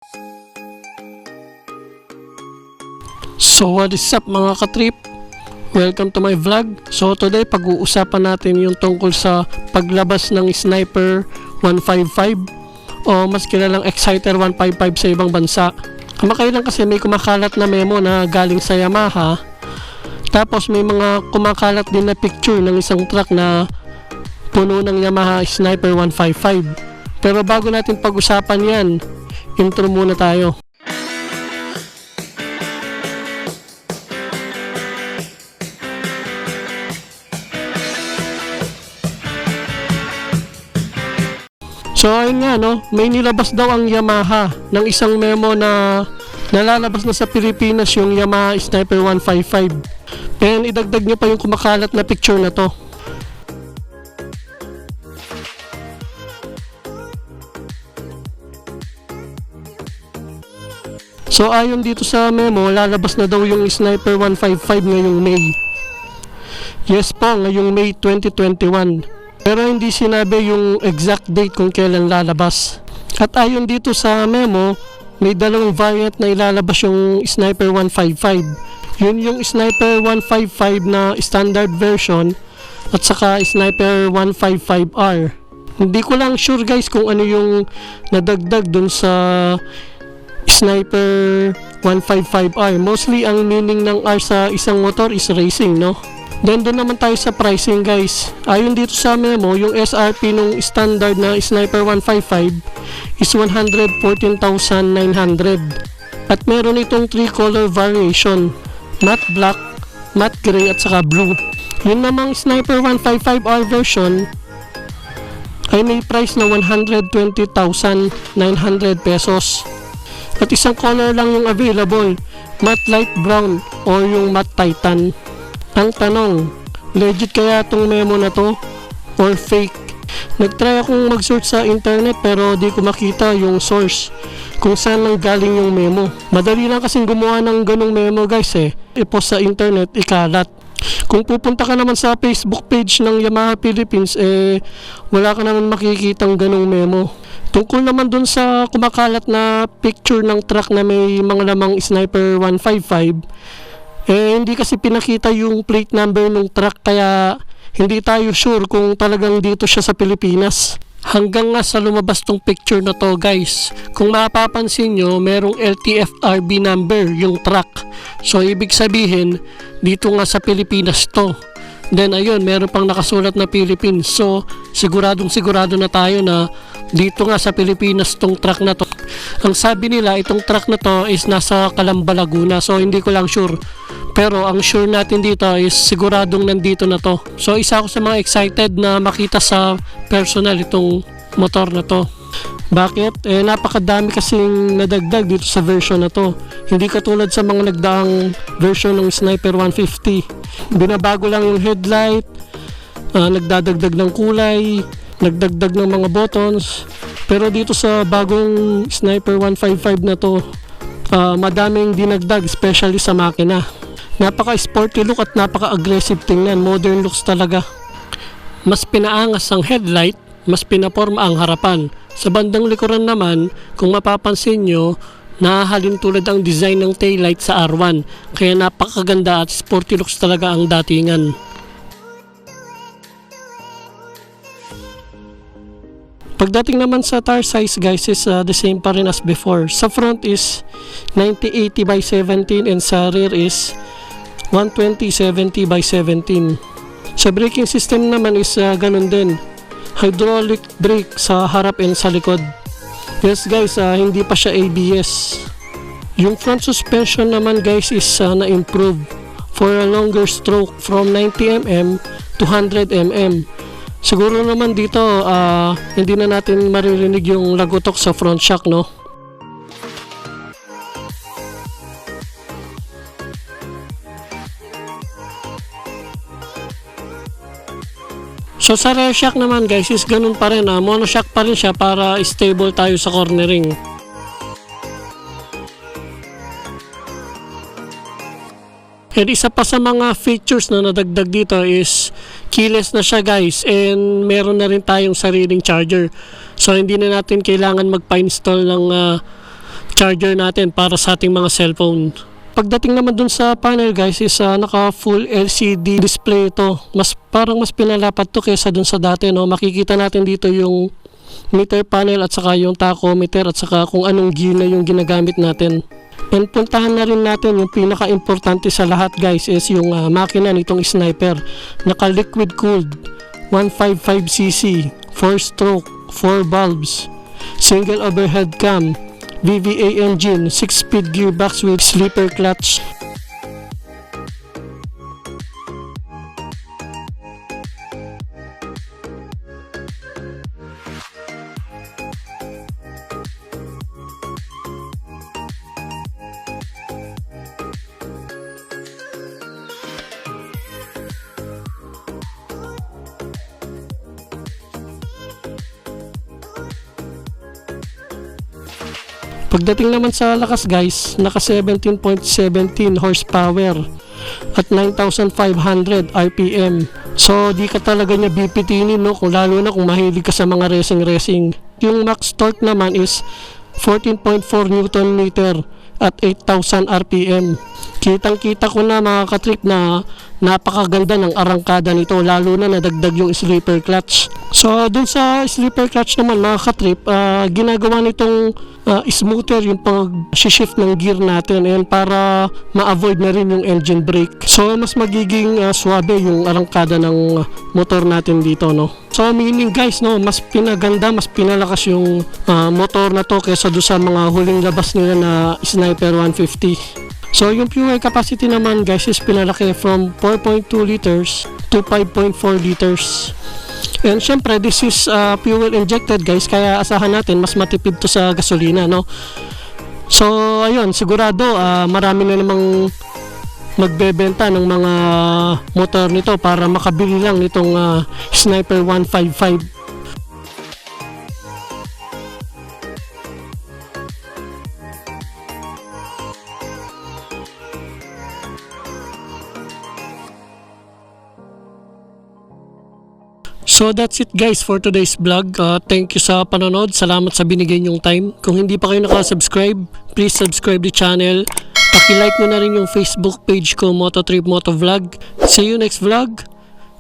So what is up mga katrip? Welcome to my vlog. So today pag-uusapan natin yung tungkol sa paglabas ng SNIPER155 o mas kilalang SNIPER155 sa ibang bansa. Kamakailan kasi may kumakalat na memo na galing sa Yamaha. Tapos may mga kumakalat din na picture ng isang truck na puno ng Yamaha SNIPER155. Pero bago natin pag-usapan yan, intro muna tayo. So ayun nga no, may nilabas daw ang Yamaha ng isang memo na nalalabas na sa Pilipinas yung Yamaha SNIPER155. And idagdag nyo pa yung kumakalat na picture na to. So ayon dito sa memo, lalabas na daw yung SNIPER155 ngayong May. Yes po, ngayong May 2021. Pero hindi sinabi yung exact date kung kailan lalabas. At ayon dito sa memo, may dalawang variant na ilalabas yung SNIPER155. Yun yung SNIPER155 na standard version at saka SNIPER155R. Hindi ko lang sure guys kung ano yung nadagdag dun sa SNIPER155R. Mostly ang meaning ng R sa isang motor is racing, no? Then doon naman tayo sa pricing guys. Ayon dito sa memo, yung SRP nung standard na SNIPER155 is 114,900. At meron itong 3 color variation, matte black, matte gray at saka blue. Yun namang SNIPER155R version ay may price na 120,900 pesos. At isang color lang yung available, matte light brown or yung matte titan. Ang tanong, legit kaya itong memo na to or fake? Nagtry akong mag-search sa internet pero di ko makita yung source kung saan nang galing yung memo. Madali lang kasing gumawa ng ganong memo guys i-post sa internet, ikalat. Kung pupunta ka naman sa Facebook page ng Yamaha Philippines wala ka naman makikitang ganong memo. Tungkol naman dun sa kumakalat na picture ng truck na may mga lamang SNIPER155, hindi kasi pinakita yung plate number ng truck kaya hindi tayo sure kung talagang dito siya sa Pilipinas. Hanggang nga sa lumabas tong picture na to guys. Kung mapapansin nyo, merong LTFRB number yung truck. So ibig sabihin, dito nga sa Pilipinas to. Then ayun, meron pang nakasulat na Philippines. So sigurado na tayo na dito nga sa Pilipinas tong truck na to. Ang sabi nila, itong truck na to is nasa Calamba, Laguna. So hindi ko lang sure. Pero ang sure natin dito is siguradong nandito na to. So isa ako sa mga excited na makita sa personal itong motor na to. Bakit? Napakadami kasing nadagdag dito sa version na to. Hindi katulad sa mga nagdaang version ng SNIPER150. Binabago lang yung headlight, nagdadagdag ng kulay, nagdagdag ng mga buttons. Pero dito sa bagong SNIPER155 na to, madaming dinagdag, especially sa makina. Napaka-sporty look at napaka-aggressive tingnan. Modern looks talaga. Mas pinaangas ang headlight, mas pinaporma ang harapan. Sa bandang likuran naman, kung mapapansin nyo, nahahalin tulad ang design ng taillight sa R1. Kaya napakaganda at sporty looks talaga ang datingan. Pagdating naman sa tire size guys is the same pa rin as before. Sa front is 90/80/17 and sa rear is 120/70/17. Sa braking system naman is ganun din. Hydraulic brake sa harap and sa likod. Yes guys, hindi pa siya ABS. Yung front suspension naman guys is na-improve for a longer stroke from 90mm to 100mm. Siguro naman dito hindi na natin maririnig yung lagutok sa front shock, no? So sa rear shock naman guys is ganun pa rin, monoshock pa rin siya para stable tayo sa cornering. And isa pa sa mga features na nadagdag dito is keyless na siya guys, and meron na rin tayong sariling charger. So hindi na natin kailangan magpa-install ng charger natin para sa ating mga cellphone. Pagdating naman dun sa panel guys is naka full LCD display ito. Parang mas pinalapat to kaysa dun sa dati, no? Makikita natin dito yung meter panel at saka yung tachometer at saka kung anong gear na yung ginagamit natin. And puntahan na rin natin yung pinaka-importante sa lahat guys is yung makina nitong Sniper. Naka liquid cooled 155cc, 4 stroke, 4 valves, single overhead cam, VVA engine, 6-speed gearbox with slipper clutch. Pagdating naman sa lakas guys, naka 17.17 horsepower at 9,500 RPM. So di ka talaga niya bipitinin, no? Kung lalo na kung mahilig ka sa mga racing. Yung max torque naman is 14.4 Newton meter at 8,000 RPM. Kitang-kita ko na mga katrip na napakaganda ng arangkada nito, lalo na nadagdag yung slipper clutch. So dun sa slipper clutch naman mga katrip, ginagawa nitong smoother yung pag-shift ng gear natin and para ma-avoid na rin yung engine brake. So mas magiging suabe yung arangkada ng motor natin dito, no? So meaning guys, no, mas pinaganda, mas pinalakas yung motor na to kaysa doon sa mga huling labas nila na SNIPER155. So yung fuel capacity naman guys is pinalaki from 4.2 liters to 5.4 liters. And syempre this is fuel injected guys, kaya asahan natin mas matipid to sa gasolina, no? So ayun, sigurado marami na namang magbebenta ng mga motor nito para makabili lang nitong SNIPER155. So that's it guys for today's vlog. Thank you sa panonood. Salamat sa binigay niyong time. Kung hindi pa kayo nakasubscribe, please subscribe the channel. Paki-like nyo na rin yung Facebook page ko, Motovlog. See you next vlog.